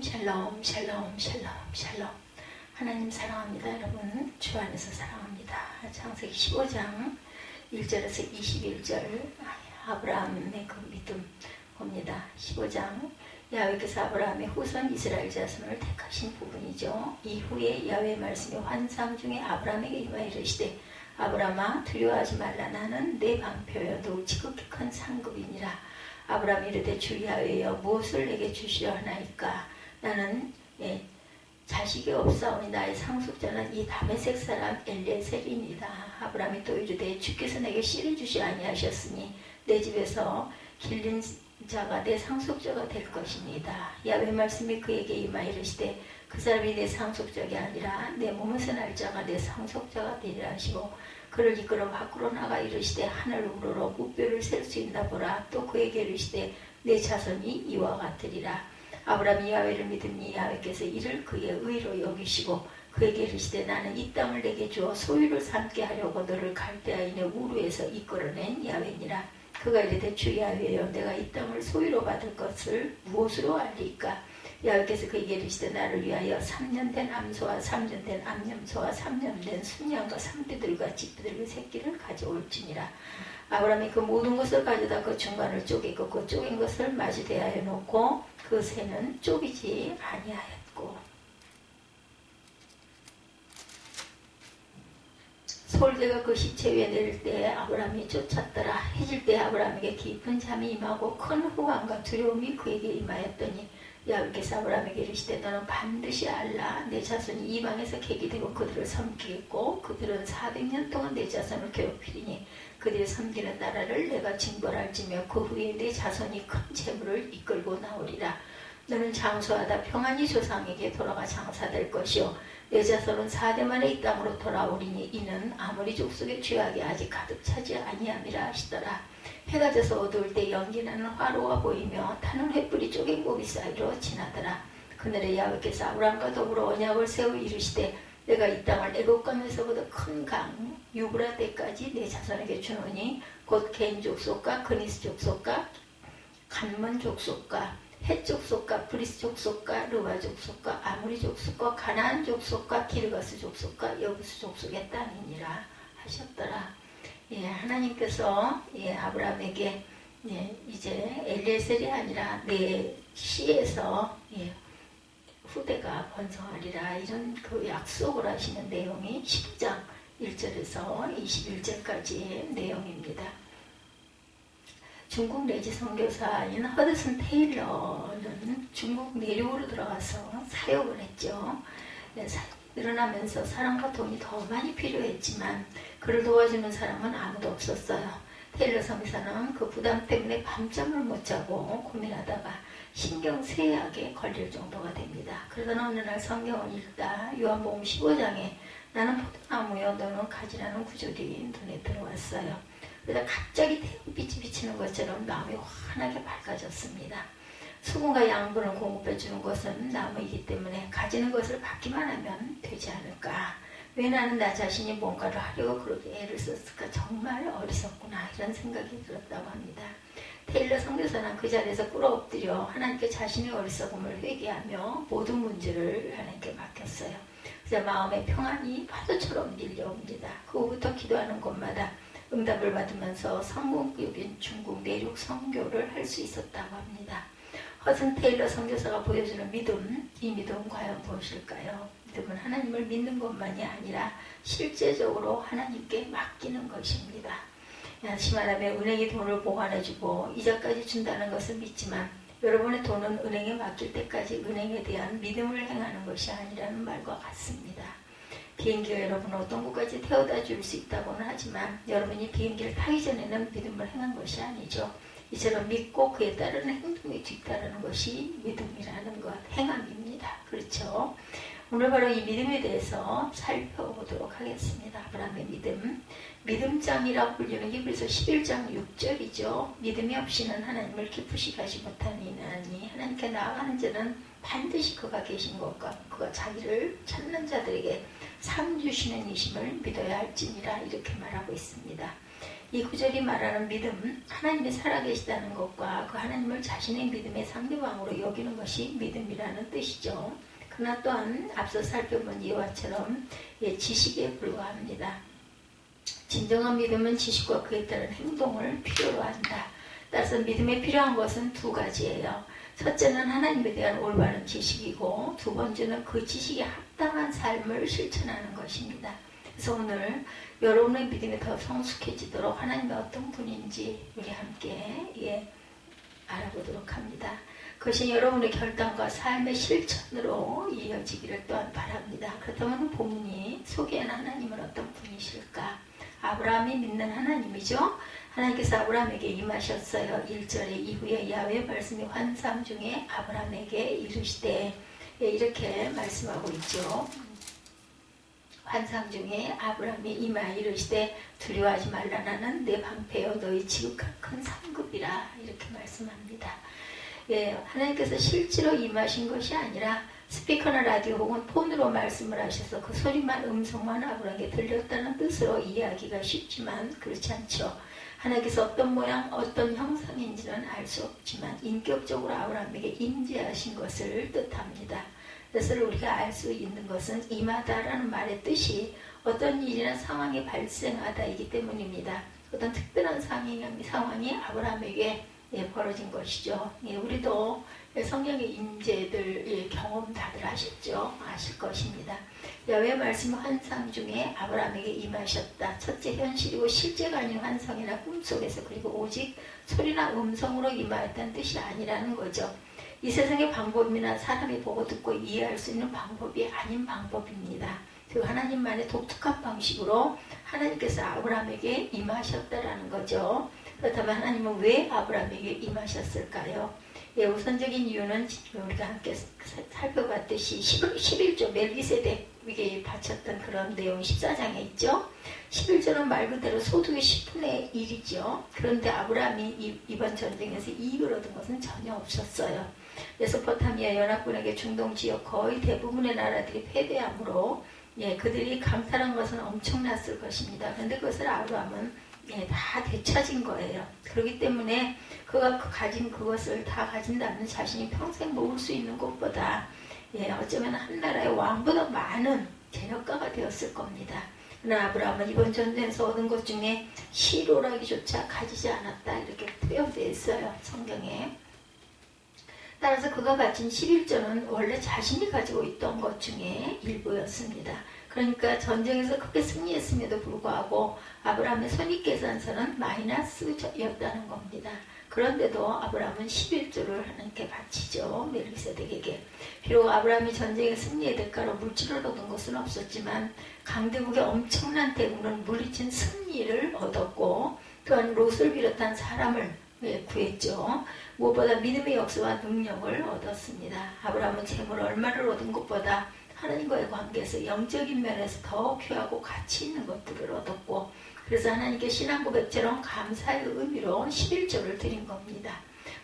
샬롬 샬롬 샬롬 샬롬. 하나님 사랑합니다. 여러분 주 안에서 사랑합니다. 창세기 15장 1절에서 21절 아브라함의 그 믿음 봅니다. 15장 야훼께서 아브라함의 후손 이스라엘 자손을 택하신 부분이죠. 이후에 야훼의 말씀이 환상 중에 아브라함에게 임하여 이르시되 아브라함아 두려워하지 말라. 나는 내 방표여 더욱 지극히 큰 상급이니라. 아브라함이 이르되 주 야훼여 무엇을 내게 주시려 하나이까. 나는 자식이 없사오니 나의 상속자는 이 다메섹 사람 엘리에셀이니이다. 아브라함이 또 이르되 주께서 내게 씨를 주시 아니하셨으니 내 집에서 길린 자가 내 상속자가 될 것이니이다. 야훼 말씀이 그에게 임하여 이르시되 그 사람이 내 상속자가 아니라 내 몸에서 날 자가 내 상속자가 되리라 하시고 그를 이끌어 밖으로 나가 이르시되 하늘 우러러 무뼈를 셀 수 있나 보라. 또 그에게 이르시되 내 자손이 이와 같으리라. 아브라함이 야훼를 믿으니 야훼께서 이를 그의 의로 여기시고 그에게 이르시되 나는 이 땅을 내게 주어 소유를 삼게 하려고 너를 갈대아인의 우르에서 이끌어낸 야훼니라. 그가 이르되 주 야훼여 내가 이 땅을 소유로 받을 것을 무엇으로 알리까. 야훼께서 그에게 이르시되 나를 위하여 3년 된 암소와 3년 된 암염소와 3년 된 순양과 3떼들과 쥐떼들의 새끼를 가져올지니라. 아브라함이 그 모든 것을 가져다 그 중간을 쪼개고 그 쪼갠 것을 마주 대하여 놓고 그 새는 쪼개지 아니하였고 솔개가 그 시체 위에 내릴 때 아브라함이 쫓았더라. 해질 때 아브라함에게 깊은 잠이 임하고 큰 후환과 두려움이 그에게 임하였더니 야훼께서 아브라함에게 이르시되 너는 반드시 알라. 내 자손이 이방에서 객이 되고 그들을 섬기겠고 그들은 400년 동안 내 자손을 괴롭히리니 그들이 섬기는 나라를 내가 징벌할지며 그 후에 내 자손이 큰 재물을 이끌고 나오리라. 너는 장수하다 평안히 조상에게 돌아가 장사될 것이요 내 자손은 4대 만에 이 땅으로 돌아오리니 이는 아모리 족속의 죄악이 아직 가득 차지 아니함이라 하시더라. 해가 져서 어두울 때 연기나는 화로가 보이며 타는 횃불이 쪼갠 고비 사이로 지나더라. 그날에 야훼께서 아브라함과 더불어 언약을 세워 이르시되 내가 이 땅을 애국강에서보다 큰 강 유브라데까지 내 자손에게 주노니 곧 개인 족속과 그니스 족속과 간문 족속과 헷 족속과 브리스 족속과 르와 족속과 아모리 족속과 가나안 족속과 기르가스 족속과 여부스 족속의 땅이니라 하셨더라. 하나님께서 아브라함에게 이제 엘리에셀이 아니라 내 씨에서 후대가 번성하리라 이런 그 약속을 하시는 내용이 10장 1절에서 21절까지의 내용입니다. 중국 내지 선교사인 허드슨 테일러는 중국 내륙으로 들어가서 사역을 했죠. 늘어나면서 사람과 돈이 더 많이 필요했지만 그를 도와주는 사람은 아무도 없었어요. 테일러 선교사는 그 부담 때문에 밤잠을 못 자고 고민하다가 신경쇠약에 걸릴 정도가 됩니다. 그러던 어느 날 성경을 읽다 요한복음 15장에 나는 포도나무여 너는 가지라는 구절이 눈에 들어왔어요. 그러다 갑자기 태양빛이 비치는 것처럼 마음이 환하게 밝아졌습니다. 수분과 양분을 공급해주는 것은 나무이기 때문에 가지는 것을 받기만 하면 되지 않을까. 왜 나는 나 자신이 뭔가를 하려고 그렇게 애를 썼을까. 정말 어리석구나 이런 생각이 들었다고 합니다. 테일러 선교사는 그 자리에서 꿇어 엎드려 하나님께 자신의 어리석음을 회개하며 모든 문제를 하나님께 맡겼어요. 그래서 마음의 평안이 파도처럼 밀려옵니다. 그 후부터 기도하는 곳마다 응답을 받으면서 성공교육인 중국 내륙 선교를 할 수 있었다고 합니다. 허슨 테일러 선교사가 보여주는 믿음, 이 믿음은 과연 무엇일까요? 믿음은 하나님을 믿는 것만이 아니라 실제적으로 하나님께 맡기는 것입니다. 다시 말하면 은행이 돈을 보관해주고 이자까지 준다는 것을 믿지만 여러분의 돈은 은행에 맡길 때까지 은행에 대한 믿음을 행하는 것이 아니라는 말과 같습니다. 비행기가 여러분을 어떤 곳까지 태워다 줄 수 있다고는 하지만 여러분이 비행기를 타기 전에는 믿음을 행한 것이 아니죠. 이처럼 믿고 그에 따르는 행동이 뒤따르는 것이 믿음이라는 것, 행함입니다. 그렇죠? 오늘 바로 이 믿음에 대해서 살펴보도록 하겠습니다. 아브라함의 믿음, 믿음장이라고 불리는 히브리서 11장 6절이죠. 믿음이 없이는 하나님을 기쁘시게 하지 못하니 하나님께 나아가는 자는 반드시 그가 계신 것과 그가 자기를 찾는 자들에게 상 주시는 이심을 믿어야 할지니라 이렇게 말하고 있습니다. 이 구절이 말하는 믿음, 하나님이 살아계시다는 것과 그 하나님을 자신의 믿음의 상대방으로 여기는 것이 믿음이라는 뜻이죠. 그러나 또한 앞서 살펴본 이와처럼 지식에 불과합니다. 진정한 믿음은 지식과 그에 따른 행동을 필요로 한다. 따라서 믿음에 필요한 것은 두 가지예요. 첫째는 하나님에 대한 올바른 지식이고 두 번째는 그 지식에 합당한 삶을 실천하는 것입니다. 그래서 오늘 여러분의 믿음이 더 성숙해지도록 하나님이 어떤 분인지 우리 함께 알아보도록 합니다. 그것이 여러분의 결단과 삶의 실천으로 이어지기를 또한 바랍니다. 그렇다면 본문이 소개한 하나님은 어떤 분이실까? 아브라함이 믿는 하나님이죠. 하나님께서 아브라함에게 임하셨어요. 1절에 이후에 야훼 말씀이 환상 중에 아브라함에게 이르시되 이렇게 말씀하고 있죠. 환상 중에 아브라함이 임하여 이르시되 두려워하지 말라 나는 내 방패여 너희 지극한 큰 상급이라 이렇게 말씀합니다. 하나님께서 실제로 임하신 것이 아니라 스피커나 라디오 혹은 폰으로 말씀을 하셔서 그 소리만 음성만 아브라함에게 들렸다는 뜻으로 이해하기가 쉽지만 그렇지 않죠. 하나님께서 어떤 모양 어떤 형상인지는 알 수 없지만 인격적으로 아브라함에게 임재하신 것을 뜻합니다. 그래서 우리가 알 수 있는 것은 임하다라는 말의 뜻이 어떤 일이나 상황이 발생하다이기 때문입니다. 어떤 특별한 상황이 아브라함에게 벌어진 것이죠. 우리도 성령의 임재들 경험 다들 하셨죠? 아실 것입니다. 야훼 말씀 환상 중에 아브라함에게 임하셨다. 첫째 현실이고 실제가 아닌 환상이나 꿈속에서 그리고 오직 소리나 음성으로 임하였다는 뜻이 아니라는 거죠. 이 세상의 방법이나 사람이 보고 듣고 이해할 수 있는 방법이 아닌 방법입니다. 그 하나님만의 독특한 방식으로 하나님께서 아브라함에게 임하셨다라는 거죠. 그렇다면 하나님은 왜 아브라함에게 임하셨을까요? 우선적인 이유는 우리가 함께 살펴봤듯이 11조 멜기세덱에게 바쳤던 그런 내용 14장에 있죠. 11조는 말 그대로 소득의 10분의 1이죠. 그런데 아브라함이 이번 전쟁에서 이익을 얻은 것은 전혀 없었어요. 메소포타미아 연합군에게 중동 지역 거의 대부분의 나라들이 패배하므로 그들이 강탈한 것은 엄청났을 것입니다. 그런데 그것을 아브라함은 다 되찾은 거예요. 그렇기 때문에 그가 가진 그것을 다 가진다면 자신이 평생 모을 수 있는 것보다 어쩌면 한 나라의 왕보다 많은 재력가가 되었을 겁니다. 그러나 아브라함은 이번 전쟁에서 얻은 것 중에 시로라기조차 가지지 않았다 이렇게 표현되어 있어요. 성경에. 따라서 그가 바친 11조는 원래 자신이 가지고 있던 것 중에 일부였습니다. 그러니까 전쟁에서 크게 승리했음에도 불구하고 아브라함의 손익계산서는 마이너스였다는 겁니다. 그런데도 아브라함은 11조를 하나님께 바치죠. 멜기세덱에게. 비록 아브라함이 전쟁의 승리의 대가로 물질을 얻은 것은 없었지만 강대국의 엄청난 대군은 물리친 승리를 얻었고 또한 롯을 비롯한 사람을 구했죠. 무엇보다 믿음의 역사와 능력을 얻었습니다. 아브라함은 재물 얼마를 얻은 것보다 하나님과의 관계에서 영적인 면에서 더 귀하고 가치 있는 것들을 얻었고 그래서 하나님께 신앙 고백처럼 감사의 의미로 11조를 드린 겁니다.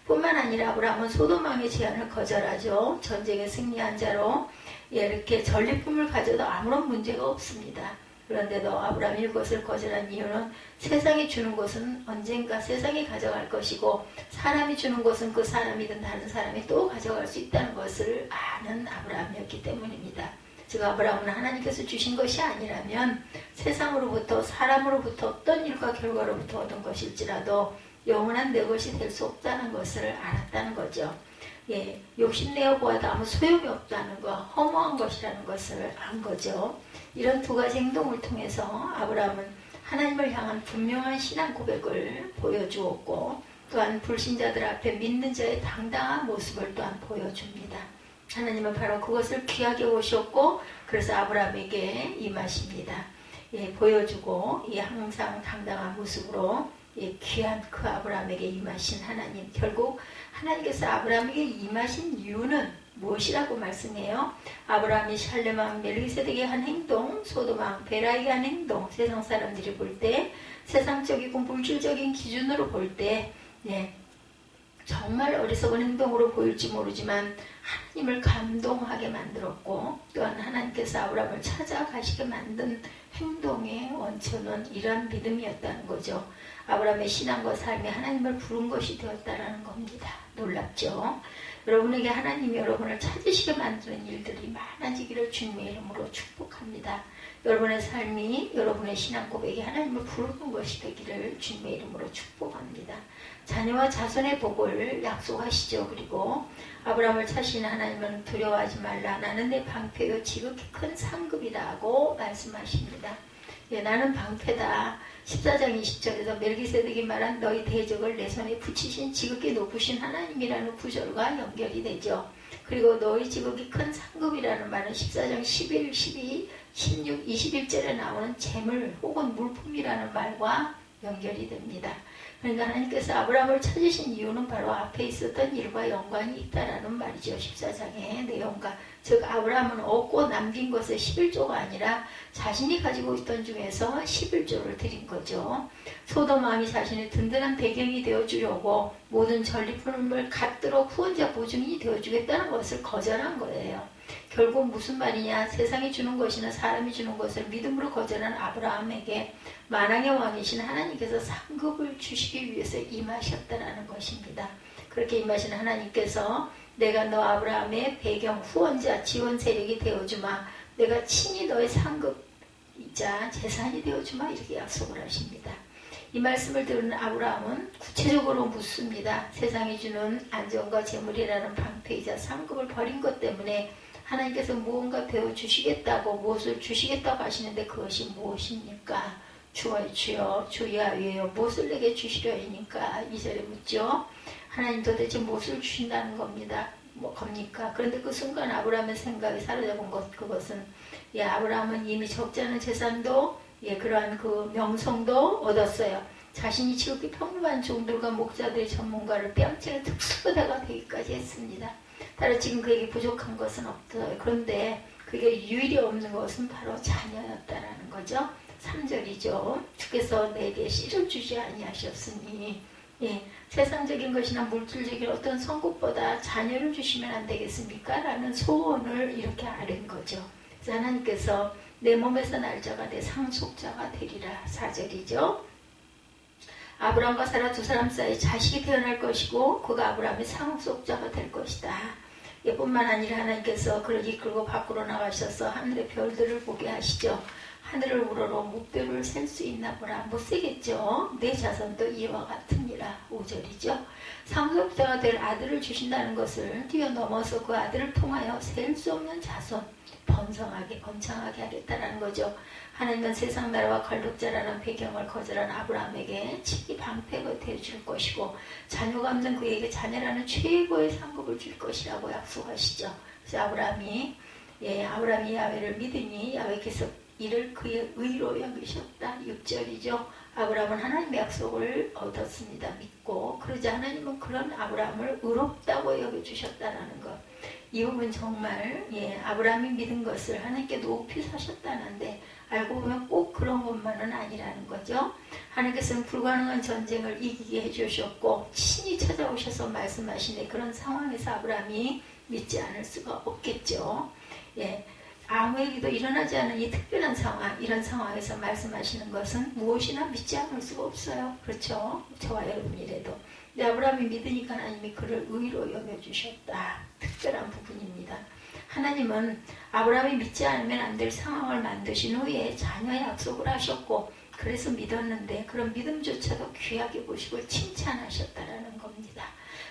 뿐만 아니라 아브라함은 소돔왕의 제안을 거절하죠. 전쟁에 승리한 자로 이렇게 전리품을 가져도 아무런 문제가 없습니다. 그런데도 아브라함이 이것을 거절한 이유는 세상이 주는 것은 언젠가 세상이 가져갈 것이고 사람이 주는 것은 그 사람이든 다른 사람이 또 가져갈 수 있다는 것을 아는 아브라함이었기 때문입니다. 즉 아브라함은 하나님께서 주신 것이 아니라면 세상으로부터 사람으로부터 어떤 일과 결과로부터 얻은 것일지라도 영원한 내 것이 될 수 없다는 것을 알았다는 거죠. 욕심내어 보아도 아무 소용이 없다는 것, 허무한 것이라는 것을 안 거죠. 이런 두 가지 행동을 통해서 아브라함은 하나님을 향한 분명한 신앙 고백을 보여주었고 또한 불신자들 앞에 믿는 자의 당당한 모습을 또한 보여줍니다. 하나님은 바로 그것을 귀하게 보셨고 그래서 아브라함에게 임하십니다. 보여주고 항상 당당한 모습으로 귀한 그 아브라함에게 임하신 하나님, 결국 하나님께서 아브라함에게 임하신 이유는 무엇이라고 말씀해요? 아브라함이 샬렘왕 멜기세덱의 한 행동, 소돔왕 베라이의 한 행동, 세상 사람들이 볼 때 세상적이고 물질적인 기준으로 볼 때 정말 어리석은 행동으로 보일지 모르지만 하나님을 감동하게 만들었고, 또한 하나님께서 아브라함을 찾아가시게 만든 행동의 원천은 이러한 믿음이었다는 거죠. 아브라함의 신앙과 삶이 하나님을 부른 것이 되었다는 겁니다. 놀랍죠? 여러분에게 하나님이 여러분을 찾으시게 만드는 일들이 많아지기를 주님의 이름으로 축복합니다. 여러분의 삶이, 여러분의 신앙 고백이 하나님을 부르는 것이 되기를 주님의 이름으로 축복합니다. 자녀와 자손의 복을 약속하시죠. 그리고 아브라함을 찾으신 하나님은 두려워하지 말라. 나는 내 방패요 지극히 큰 상급이라고 말씀하십니다. 예, 나는 방패다. 14장 20절에서 멜기세덱이 말한 너희 대적을 내 손에 붙이신 지극히 높으신 하나님이라는 구절과 연결이 되죠. 그리고 너희 지극히 큰 상급이라는 말은 14장 11, 12, 16, 21절에 나오는 재물 혹은 물품이라는 말과 연결이 됩니다. 그러니까 하나님께서 아브라함을 찾으신 이유는 바로 앞에 있었던 일과 연관이 있다라는 말이죠. 14장의 내용과. 즉 아브라함은 얻고 남긴 것의 11조가 아니라 자신이 가지고 있던 중에서 11조를 드린 거죠. 소돔 왕이 자신의 든든한 배경이 되어주려고 모든 전리품을 갖도록 후원자 보증인이 되어주겠다는 것을 거절한 거예요. 결국 무슨 말이냐? 세상이 주는 것이나 사람이 주는 것을 믿음으로 거절한 아브라함에게 만왕의 왕이신 하나님께서 상급을 주시기 위해서 임하셨다라는 것입니다. 그렇게 임하신 하나님께서 내가 너 아브라함의 배경, 후원자, 지원 세력이 되어주마. 내가 친히 너의 상급이자 재산이 되어주마. 이렇게 약속을 하십니다. 이 말씀을 들은 아브라함은 구체적으로 묻습니다. 세상이 주는 안정과 재물이라는 방패이자 상급을 버린 것 때문에 하나님께서 무언가 배워주시겠다고, 무엇을 주시겠다고 하시는데 그것이 무엇입니까? 주여 주야위에요. 무엇을 내게 주시려니까? 2절에 묻죠. 하나님 도대체 무엇을 주신다는 겁니다. 겁니까? 그런데 그 순간 아브라함의 생각이 사로잡은 그것은, 아브라함은 이미 적지 않은 재산도, 그러한 그 명성도 얻었어요. 자신이 지극히 평범한 종들과 목자들의 전문가를 뺨치는 특수부대가 되기까지 했습니다. 따라 지금 그에게 부족한 것은 없어요. 그런데 그에게 유일이 없는 것은 바로 자녀였다라는 거죠. 3절이죠. 주께서 내게 씨를 주지 아니하셨으니, 세상적인 것이나 물질적인 어떤 성급보다 자녀를 주시면 안 되겠습니까? 라는 소원을 이렇게 아는 거죠. 그래서 하나님께서 내 몸에서 날 자가 내 상속자가 되리라. 4절이죠. 아브라함과 사라 두 사람 사이 자식이 태어날 것이고 그가 아브라함의 상속자가 될 것이다. 뿐만 아니라 하나님께서 그를 이끌고 밖으로 나가셔서 하늘의 별들을 보게 하시죠. 하늘을 우러러 목별을 셀 수 있나 보라. 못 세겠죠. 내 자손도 이와 같으니라. 5절이죠. 상속자가 될 아들을 주신다는 것을 뛰어넘어서 그 아들을 통하여 셀 수 없는 자손, 번성하게 하겠다라는 거죠. 하나님은 세상 나라와 관록자라는 배경을 거절한 아브라함에게 친히 방패가 되어줄 것이고 자녀가 없는 그에게 자녀라는 최고의 상급을 줄 것이라고 약속하시죠. 그래서 아브라함이 야훼를 믿으니 야훼께서 이를 그의 의로 여기셨다. 6절이죠. 아브라함은 하나님의 약속을 얻었습니다. 믿고. 그러자 하나님은 그런 아브라함을 의롭다고 여겨주셨다는 것. 이 부분 정말 아브라함이 믿은 것을 하나님께 높이 사셨다는데 알고 보면 꼭 그런 것만은 아니라는 거죠. 하나님께서는 불가능한 전쟁을 이기게 해주셨고 친히 찾아오셔서 말씀하시네. 그런 상황에서 아브라함이 믿지 않을 수가 없겠죠. 아무에게도 일어나지 않은 이 특별한 상황, 이런 상황에서 말씀하시는 것은 무엇이나 믿지 않을 수가 없어요. 그렇죠? 저와 여러분이라도. 근데 아브라함이 믿으니까 하나님이 그를 의로 여겨주셨다. 특별한 부분입니다. 하나님은 아브라함이 믿지 않으면 안 될 상황을 만드신 후에 자녀의 약속을 하셨고 그래서 믿었는데 그런 믿음조차도 귀하게 보시고 칭찬하셨다라는 겁니다.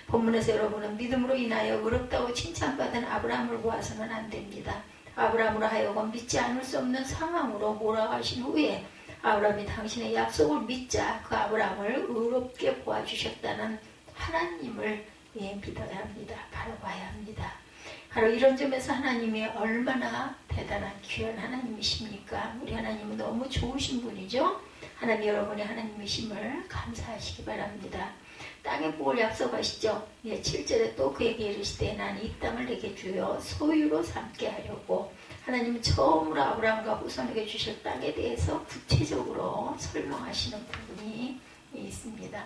본문에서 여러분은 믿음으로 인하여 의롭다고 칭찬받은 아브라함을 보아서는 안 됩니다. 아브라함으로 하여금 믿지 않을 수 없는 상황으로 몰아가신 후에 아브라함이 당신의 약속을 믿자 그 아브라함을 의롭게 보아주셨다는 하나님을 믿어야 합니다. 바라봐야 합니다. 바로 이런 점에서 하나님이 얼마나 대단한 귀한 하나님이십니까? 우리 하나님은 너무 좋으신 분이죠. 하나님 여러분의 하나님이심을 감사하시기 바랍니다. 땅의 복을 약속하시죠. 7절에 또 그에게 이르시되 나는 이 땅을 내게 주어 소유로 삼게 하려고. 하나님은 처음으로 아브라함과 후손에게 주실 땅에 대해서 구체적으로 설명하시는 부분이 있습니다.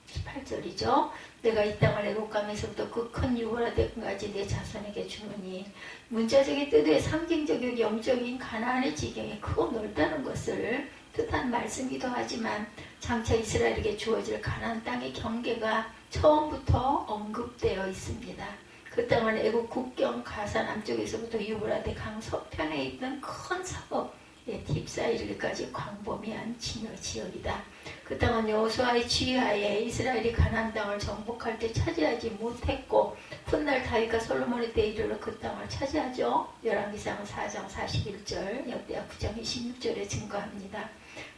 18절이죠. 내가 이 땅을 애국 강에서부터 그 큰 유브라데까지 내 자손에게 주노니 문자적인 뜻의 상징적인 영적인 가나안의 지경이 크고 넓다는 것을 뜻한 말씀이기도 하지만 장차 이스라엘에게 주어질 가나안 땅의 경계가 처음부터 언급되어 있습니다. 그 땅은 애국 국경 가사 남쪽에서부터 유브라데 강 서편에 있는 큰 사법 딥사 이르기까지 광범위한 지역이다. 그 땅은 여호수아의 지휘하에 이스라엘이 가나안 땅을 정복할 때 차지하지 못했고 훗날 다윗과 솔로몬의 때에 이르러 그 땅을 차지하죠. 열왕기상 4장 41절, 역대하 9장 26절에 증거합니다.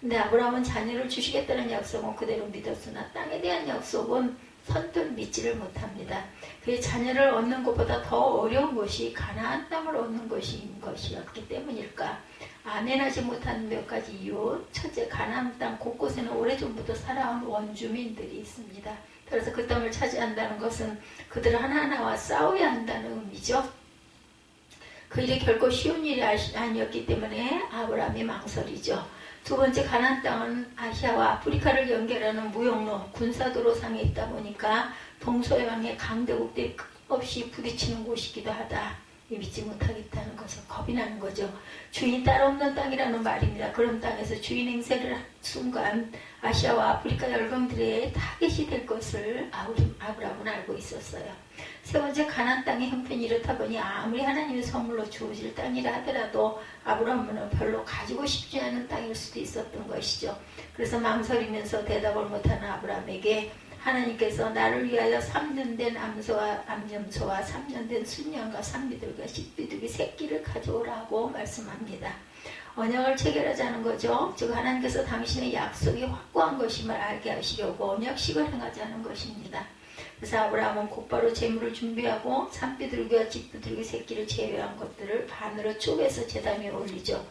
근데 아브라함은 자녀를 주시겠다는 약속은 그대로 믿었으나 땅에 대한 약속은 선뜻 믿지를 못합니다. 그의 자녀를 얻는 것보다 더 어려운 것이 가나안 땅을 얻는 것이었기 때문일까? 아멘하지 못한 몇 가지 이유. 첫째, 가나안 땅 곳곳에는 오래전부터 살아온 원주민들이 있습니다. 그래서 그 땅을 차지한다는 것은 그들 하나하나와 싸워야 한다는 의미죠. 그 일이 결코 쉬운 일이 아니었기 때문에 아브라함이 망설이죠. 두 번째, 가나안 땅은 아시아와 아프리카를 연결하는 무역로, 군사도로상에 있다 보니까 동서양의 강대국들이 끊임없이 부딪히는 곳이기도 하다. 믿지 못하겠다는 것을 겁이 나는 거죠. 주인 따로 없는 땅이라는 말입니다. 그런 땅에서 주인 행세를 한 순간 아시아와 아프리카 열강들의 타겟이 될 것을 아브라함은 알고 있었어요. 세 번째, 가나안 땅의 형편이 이렇다 보니 아무리 하나님의 선물로 주어질 땅이라 하더라도 아브라함은 별로 가지고 싶지 않은 땅일 수도 있었던 것이죠. 그래서 망설이면서 대답을 못하는 아브라함에게 하나님께서 나를 위하여 3년 된 암염소와 3년 된 순양과 산미들과 식비둘기 새끼를 가져오라고 말씀합니다. 언약을 체결하자는 거죠. 즉 하나님께서 당신의 약속이 확고한 것임을 알게 하시려고 언약식을 행하자는 것입니다. 그래서 아브라함은 곧바로 제물을 준비하고 산비둘기와 집비둘기 새끼를 제외한 것들을 반으로 쪼개서 제단 위에 올리죠.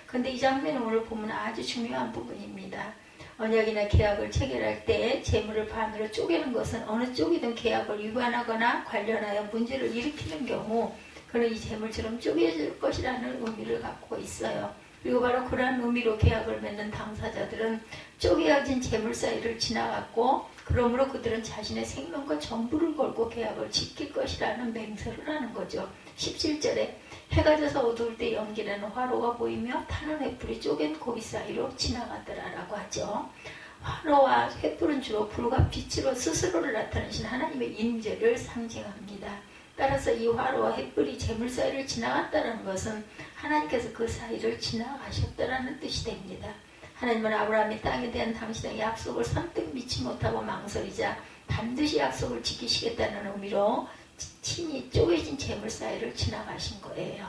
그런데 이 장면은 오늘 보면 아주 중요한 부분입니다. 언약이나 계약을 체결할 때 제물을 반으로 쪼개는 것은 어느 쪽이든 계약을 위반하거나 관련하여 문제를 일으키는 경우 그는 이 제물처럼 쪼개질 것이라는 의미를 갖고 있어요. 그리고 바로 그러한 의미로 계약을 맺는 당사자들은 쪼개어진 제물 사이를 지나갔고 그러므로 그들은 자신의 생명과 전부를 걸고 계약을 지킬 것이라는 맹세를 하는 거죠. 17절에 해가 져서 어두울 때 연기나는 화로가 보이며 타는 횃불이 쪼갠 고기 사이로 지나가더라라고 하죠. 화로와 횃불은 주로 불과 빛으로 스스로를 나타내신 하나님의 임재를 상징합니다. 따라서 이 화로와 횃불이 제물 사이를 지나갔다는 것은 하나님께서 그 사이를 지나가셨다는 뜻이 됩니다. 하나님은 아브라함이 땅에 대한 당신의 약속을 선뜻 믿지 못하고 망설이자 반드시 약속을 지키시겠다는 의미로 친히 쪼개진 제물 사이를 지나가신 거예요.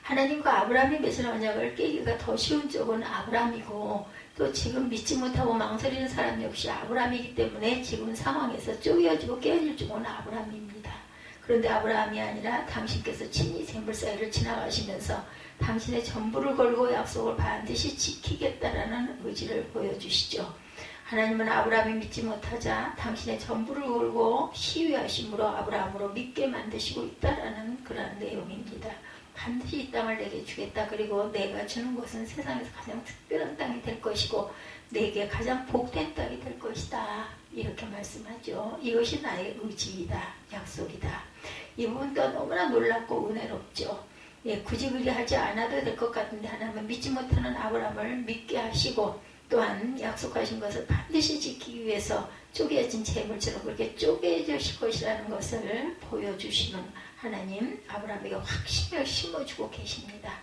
하나님과 아브라함이 맺은 언약을 깨기가 더 쉬운 쪽은 아브라함이고 또 지금 믿지 못하고 망설이는 사람 역시 아브라함이기 때문에 지금 상황에서 쪼개어지고 깨어질 쪽은 아브라함입니다. 그런데 아브라함이 아니라 당신께서 친히 제물 사이를 지나가시면서 당신의 전부를 걸고 약속을 반드시 지키겠다라는 의지를 보여주시죠. 하나님은 아브라함이 믿지 못하자 당신의 전부를 걸고 시위하심으로 아브라함으로 믿게 만드시고 있다라는 그런 내용입니다. 반드시 이 땅을 내게 주겠다. 그리고 내가 주는 것은 세상에서 가장 특별한 땅이 될 것이고 내게 가장 복된 땅이 될 것이다. 이렇게 말씀하죠. 이것이 나의 의지이다. 약속이다. 이 부분도 너무나 놀랍고 은혜롭죠. 굳이 그리 하지 않아도 될 것 같은데 하나님은 믿지 못하는 아브라함을 믿게 하시고 또한 약속하신 것을 반드시 지키기 위해서 쪼개진 재물처럼 그렇게 쪼개질 것이라는 것을 보여주시는 하나님, 아브라함에게 확신을 심어주고 계십니다.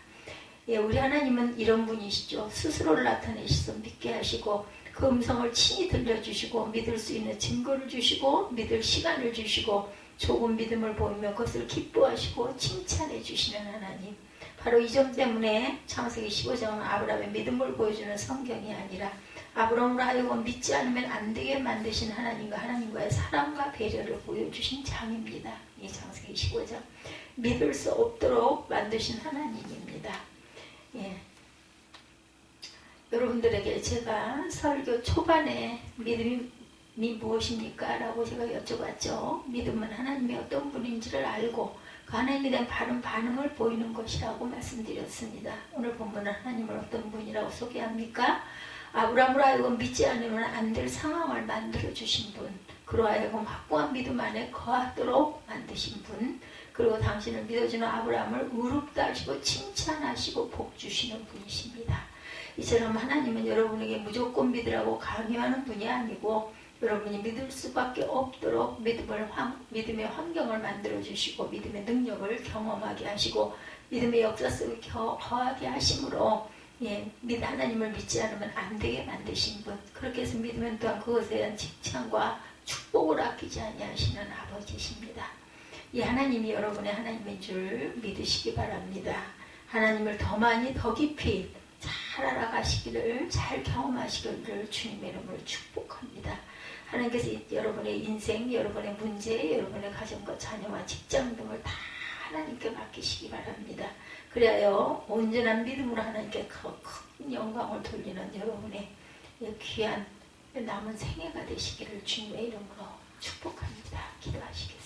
우리 하나님은 이런 분이시죠. 스스로를 나타내셔서 믿게 하시고 그 음성을 친히 들려주시고 믿을 수 있는 증거를 주시고 믿을 시간을 주시고 조금 믿음을 보이면 그것을 기뻐하시고 칭찬해 주시는 하나님. 바로 이 점 때문에 창세기 15장은 아브라함의 믿음을 보여주는 성경이 아니라 아브라함으로 하여금 믿지 않으면 안 되게 만드신 하나님과 하나님과의 사랑과 배려를 보여주신 장입니다. 이 창세기 15장. 믿을 수 없도록 만드신 하나님입니다. 여러분들에게 제가 설교 초반에 믿음이 무엇입니까? 라고 제가 여쭤봤죠. 믿음은 하나님이 어떤 분인지를 알고 그 하나님에 대한 바른 반응을 보이는 것이라고 말씀드렸습니다. 오늘 본문은 하나님을 어떤 분이라고 소개합니까? 아브라함으로 하여금 믿지 않으면 안 될 상황을 만들어 주신 분, 그로 하여금 확고한 믿음 안에 거하도록 만드신 분, 그리고 당신을 믿어주는 아브라함을 의롭다 하시고 칭찬하시고 복 주시는 분이십니다. 이처럼 하나님은 여러분에게 무조건 믿으라고 강요하는 분이 아니고 여러분이 믿을 수밖에 없도록 믿음의 환경을 만들어 주시고 믿음의 능력을 경험하게 하시고 믿음의 역사 속에 거하게 하심으로 하나님을 믿지 않으면 안 되게 만드신 분, 그렇게 해서 믿으면 또한 그것에 대한 칭찬과 축복을 아끼지 아니하시는 아버지십니다. 이 하나님이 여러분의 하나님인 줄 믿으시기 바랍니다. 하나님을 더 많이 더 깊이 잘 알아가시기를, 잘 경험하시기를 주님의 이름으로 축복합니다. 하나님께서 여러분의 인생, 여러분의 문제, 여러분의 가정과 자녀와 직장 등을 다 하나님께 맡기시기 바랍니다. 그래야 온전한 믿음으로 하나님께 큰 영광을 돌리는 여러분의 귀한 남은 생애가 되시기를 주님의 이름으로 축복합니다. 기도하시겠습니다.